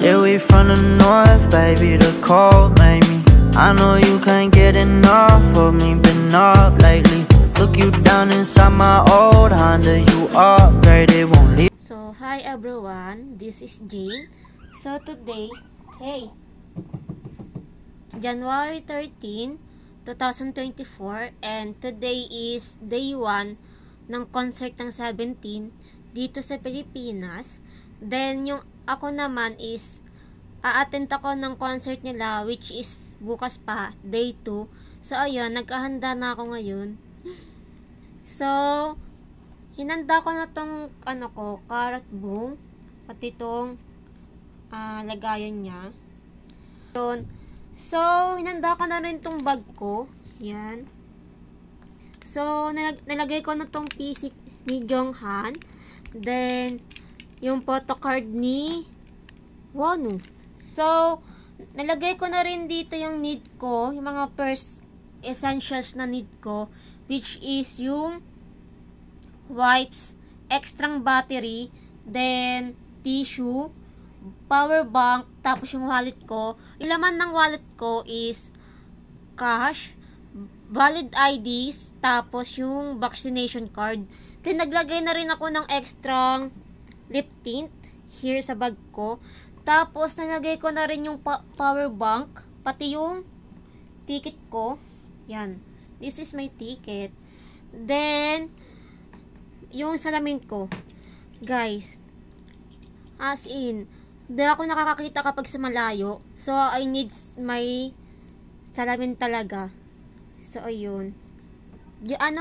Yeah, we from the north, baby, the cold made me. I know you can't get enough of me, been up lately. Took you down inside my old Honda, you upgraded, won't leave. So, hi everyone, this is Jane. So today, hey, January 13, 2024, and today is day 1 ng concert ng 17 dito sa Pilipinas. Then, yung ako naman is a-attend ako ng concert nila, which is bukas pa, day 2. So, ayun, nagkahanda na ako ngayon. So, hinanda ko na tong, carrot boom, pati tong lagayan niya. Yun. So, hinanda ko na rin tong bag ko. Yan. So, nalagay ko na tong PC ni Jonghan. Then, yung photocard ni Wonu. So, nalagay ko na rin dito yung need ko, yung mga first essentials na need ko, which is yung wipes, extra battery, then tissue, power bank, tapos yung wallet ko. Yung laman ng wallet ko is cash, valid IDs, tapos yung vaccination card. Then naglagay na rin ako ng extra lip tint here sa bag ko. Tapos nalagay ko na rin yung power bank, pati yung ticket ko. Yan. This is my ticket. Then yung salamin ko. Guys, as in, di ako nakakakita kapag sa malayo. So, I need my salamin talaga. So, ayun.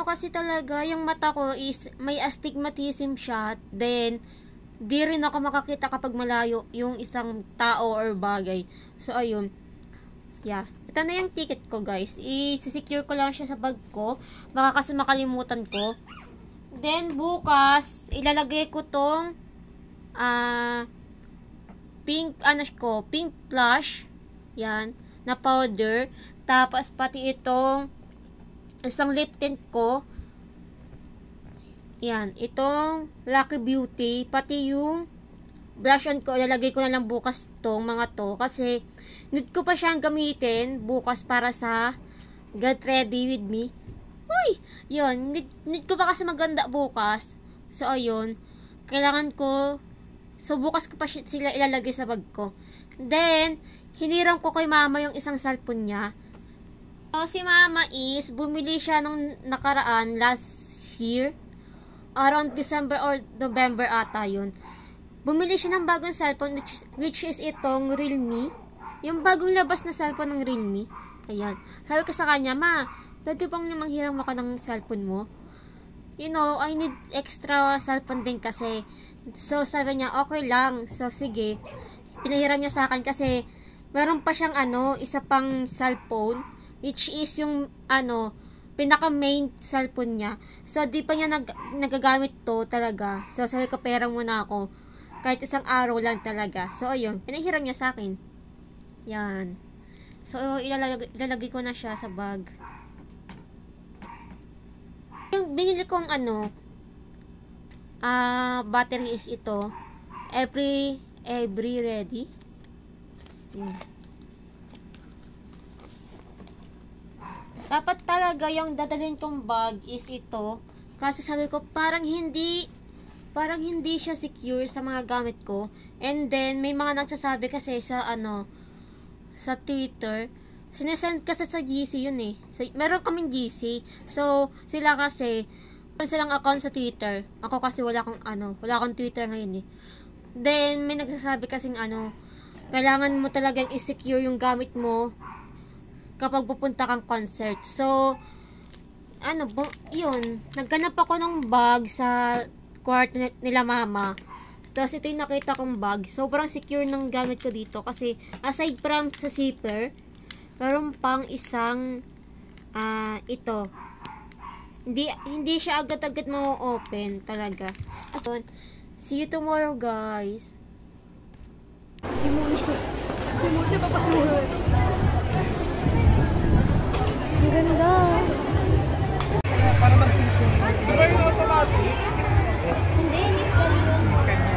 Kasi talaga, yung mata ko is may astigmatism siya. Then, di rin ako makakita kapag malayo yung isang tao or bagay. So, ayun. Yeah. Ito na yung ticket ko, guys. I-secure ko lang siya sa bag ko. Baka kasi makalimutan ko. Then, bukas, ilalagay ko tong pink blush. Yan. Na powder. Tapos, pati itong isang lip tint ko. Yan. Itong Lucky Beauty. Pati yung blush on ko. Ilalagay ko na lang bukas tong mga to. Kasi, need ko pa siyang gamitin bukas para sa Get Ready With Me. Uy! Yun. Need ko pa kasi maganda bukas. So, ayun. Kailangan ko. So, bukas ko pa sila ilalagay sa bag ko. Then, hiniram ko kay mama yung isang cellphone niya. So, si mama is, bumili siya nung nakaraan last year. Around December or November ata yun. Bumili siya ng bagong cellphone, which is itong Realme. Yung bagong labas na cellphone ng Realme. Ayan. Sabi ko sa kanya, ma, pwede bang manghiram ako ng cellphone mo? You know, I need extra cellphone din kasi. So, sabi niya, okay lang. So, sige. Pinahiram niya sa akin kasi meron pa siyang isa pang cellphone, which is yung pinaka main cellphone niya. So, di pa niya nagagamit to talaga. So, sabi ko, pera muna ako. Kahit isang araw lang talaga. So, ayun. Pinahiram niya sa akin. Yan. So, ilalagay ko na siya sa bag. Yung binili kong battery is ito. Every ready. Yan. Dapat talaga yung dadalhin kong bag is ito. Kasi sabi ko, parang hindi siya secure sa mga gamit ko. And then, may mga nagsasabi kasi sa sa Twitter. Sinesend kasi sa GC yun eh. Meron kaming GC. So, sila kasi, silang account sa Twitter. Ako kasi wala akong Twitter ngayon eh. Then, may nagsasabi kasing kailangan mo talagang i-secure yung gamit mo kapag pupunta kang concert. So, yun, nagganap ako ng bag sa kwarto nila mama. Tapos ito yung nakita kong bag. Sobrang secure ng gamit ko dito kasi aside from sa zipper, meron pang isang ito. Hindi siya agad-agad ma-open talaga. See you tomorrow, guys. Simuli pa pa simuli. Ganda. Para mag-simple. Di ba yung automatic? Hindi, miss ka yun. Miss ka niya.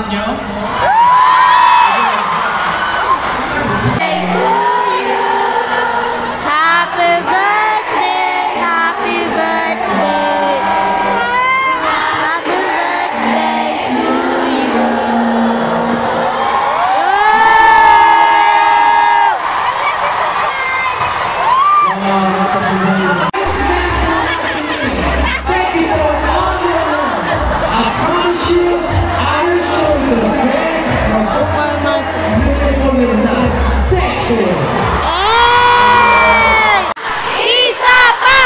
nyo? Happy birthday! Happy birthday! Happy birthday to you! Isa pa!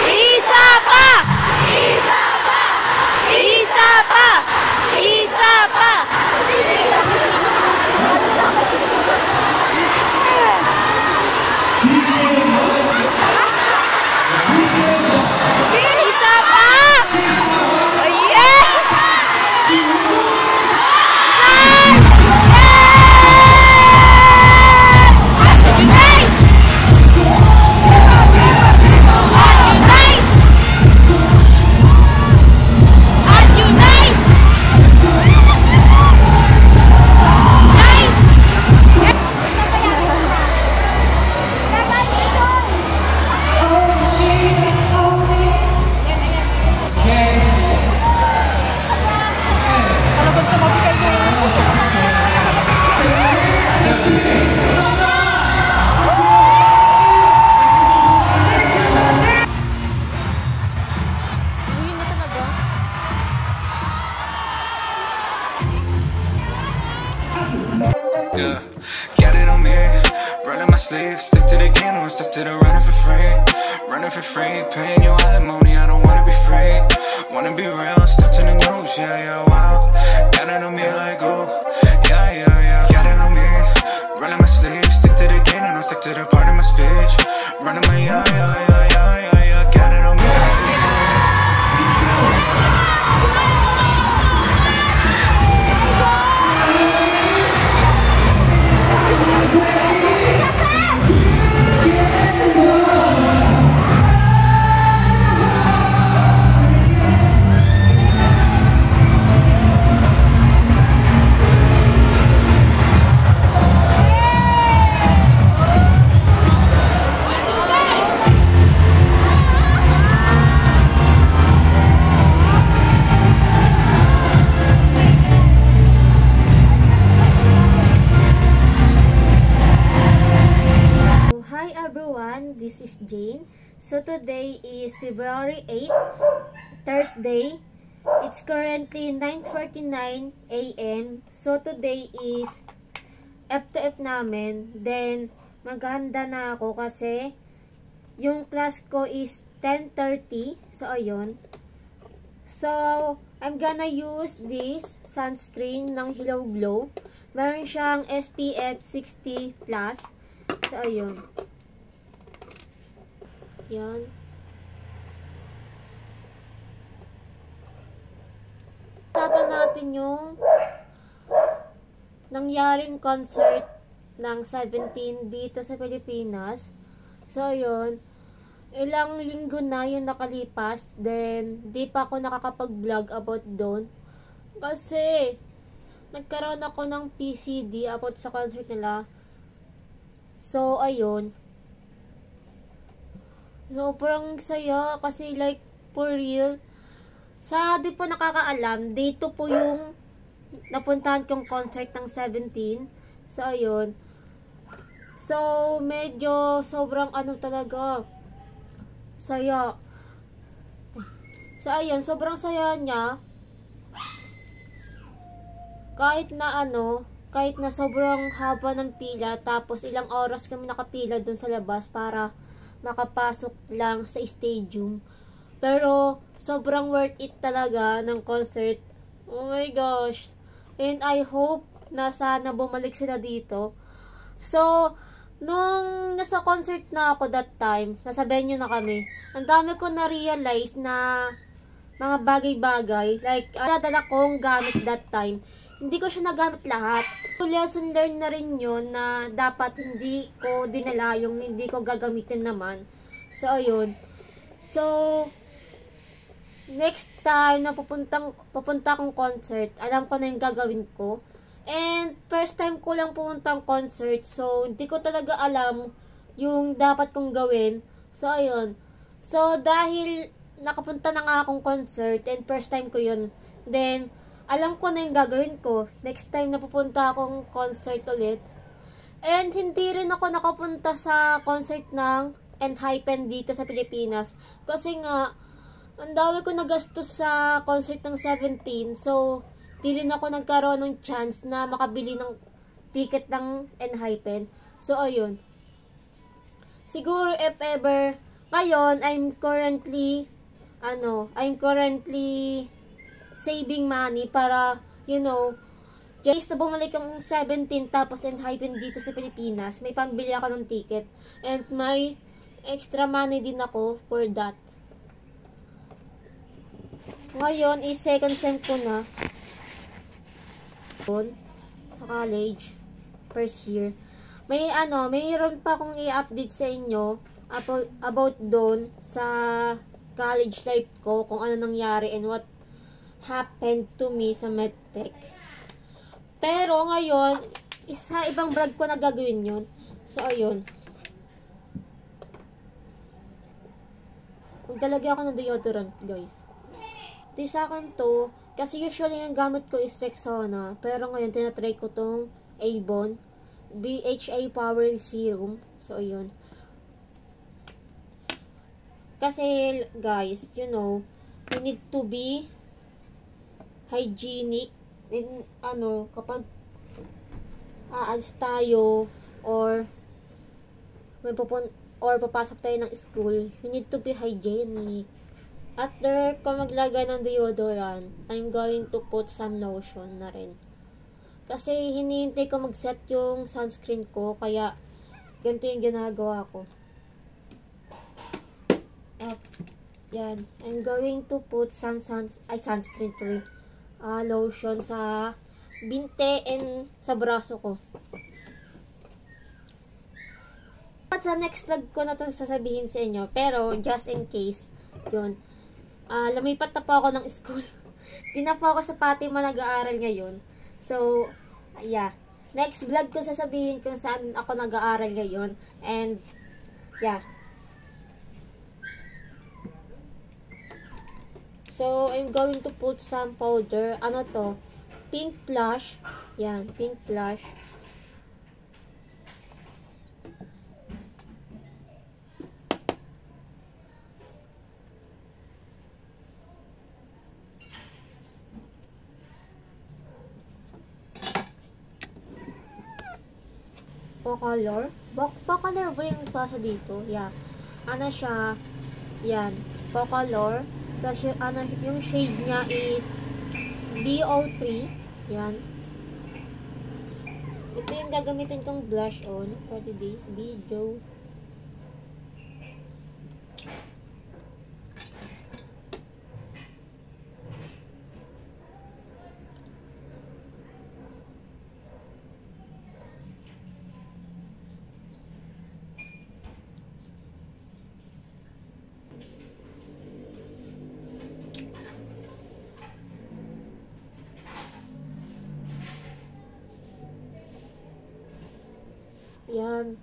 Isa pa! Isa pa! Isa pa! Isa pa! Isa pa! Oh, yeah! Nice! Yeah, got it on me, rolling my sleeves, stick to the game, don't stick to the running for free, paying you alimony, I don't wanna be free, wanna be real, stuck to the news, yeah, wow, got it on me like, oh, yeah, got it on me, rolling my sleeves, stick to the game, don't stick to the part of my speech, running my, yeah, got it on me. Hi everyone, this is Jane. So today is February 8th, Thursday. It's currently 9:49 AM. So today is F2F namin. Then maghanda na ako kasi yung class ko is 10:30. So ayun. So I'm gonna use this sunscreen ng Hello Glow. Meron siyang SPF 60+. So ayun. Yan. Usapan natin yung nangyaring concert ng 17 dito sa Pilipinas. So, ayun. Ilang linggo na yung nakalipas. Then, di pa ako nakakapag-vlog about doon. Kasi, nagkaroon ako ng PCD about sa concert nila. So, ayun. Sobrang saya kasi like for real. Sa di po nakakaalam, dito po yung napuntahan kong concert ng 17. So ayun. So medyo sobrang ano talaga. Saya. So ayun, sobrang saya niya. Kahit na sobrang haba ng pila, tapos ilang oras kami nakapila dun sa labas para makapasok lang sa stadium. Pero, sobrang worth it talaga ng concert. Oh my gosh. And I hope na sana bumalik sila dito. So, nung nasa concert na ako that time, nasa venue na kami, ang dami ko na-realize na mga bagay-bagay. Like, nadala kong gamit that time. Hindi ko siya nagamit lahat. Lesson learned na rin yun na dapat hindi ko dinala yung hindi ko gagamitin naman. So, ayun. So, next time na pupunta akong concert, alam ko na yung gagawin ko. And first time ko lang pumunta ang concert, so hindi ko talaga alam yung dapat kong gawin. So ayun. So dahil nakapunta na nga akong concert and first time ko yun, then alam ko na yung gagawin ko. Next time na pupunta akong concert ulit. And hindi rin ako nakapunta sa concert ng ENHYPEN dito sa Pilipinas. Kasi nga, ang dami ko nagastos sa concert ng 17. So, di rin ako nagkaroon ng chance na makabili ng ticket ng ENHYPEN. So, ayun. Siguro, if ever, ngayon, I'm currently saving money para, just na bumalik yung 17 tapos ENHYPEN dito sa Pilipinas, may pambili ako ng ticket. And may extra money din ako for that. Ngayon is second sem ko na sa college, first year. Mayroon pa akong i-update sa inyo about doon sa college life ko, kung ano nangyari and what happened to me sa medtech. Pero ngayon, isa ibang vlog ko na gagawin yun. So, ayun. Magdalagay ako ng deodorant, guys. Di sa akin to, kasi usually yung gamit ko is Rexona. Pero ngayon, tinatry ko tong Avon BHA Power Serum. So, ayun. Kasi, guys, you need to be hygienic. In, kapag aalis tayo or papasok tayo ng school, you need to be hygienic. After ko maglagay ng deodorant, I'm going to put some lotion na rin. Kasi hinihintay ko mag-set yung sunscreen ko, kaya ganito yung ginagawa ko. Yan. I'm going to put some sunscreen free. Lotion sa binte and sa braso ko. At sa next vlog ko na itong sasabihin sa inyo. Pero, just in case, yun. Lumipat na po ako ng school. Di na po ako sa Fatima nag-aaral ngayon. So, yeah. Next vlog ko sasabihin kung saan ako nag-aaral ngayon. And, yeah. So, I'm going to put some powder. Ano to? Pink blush. Yan, pink blush. Pocolor. Pocolor ba yung pasa dito? Yeah. Ano siya? Yan. Pocolor. Kasi yung shade niya is BO3. Yan. Ito yung gagamitin kong blush on for today's video. Yan.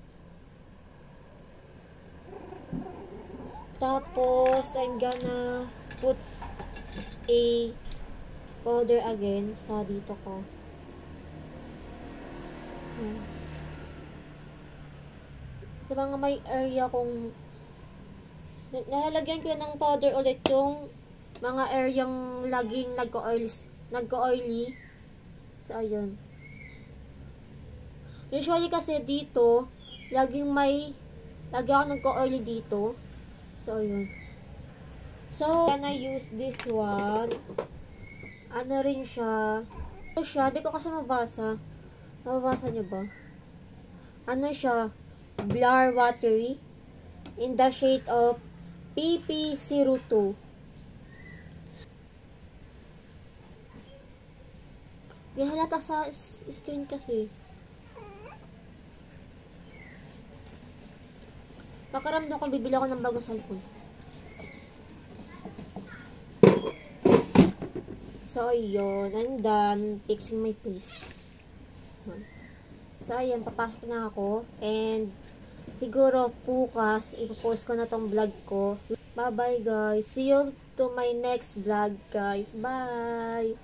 Tapos, I'm gonna put a powder again sa dito ko. Sa mga may area kong nalalagyan ko ng powder ulit yung mga areang laging nagko-oily. So, ayun. Usually kasi dito, lagi ako nagko-oily dito. So, ayun. So, gonna use this one. Ano rin siya? Ano siya? Di ko kasi mabasa. Mababasa niyo ba? Ano siya? Blur Watery. In the shade of PP02. Di halata sa screen kasi. Pakaramdam ko bibili ako ng bagong cellphone. So, yun. I'm done fixing my face. So, ayan. Papasok na ako. And, siguro, bukas, ipopost ko na tong vlog ko. Bye-bye, guys. See you to my next vlog, guys. Bye!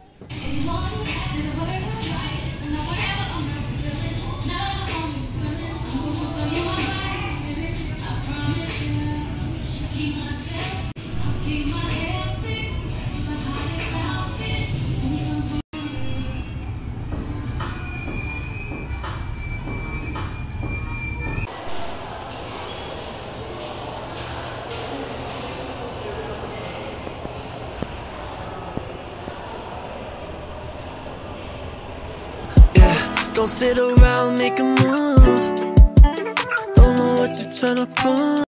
Don't sit around, make a move. Don't know what you're trying to prove.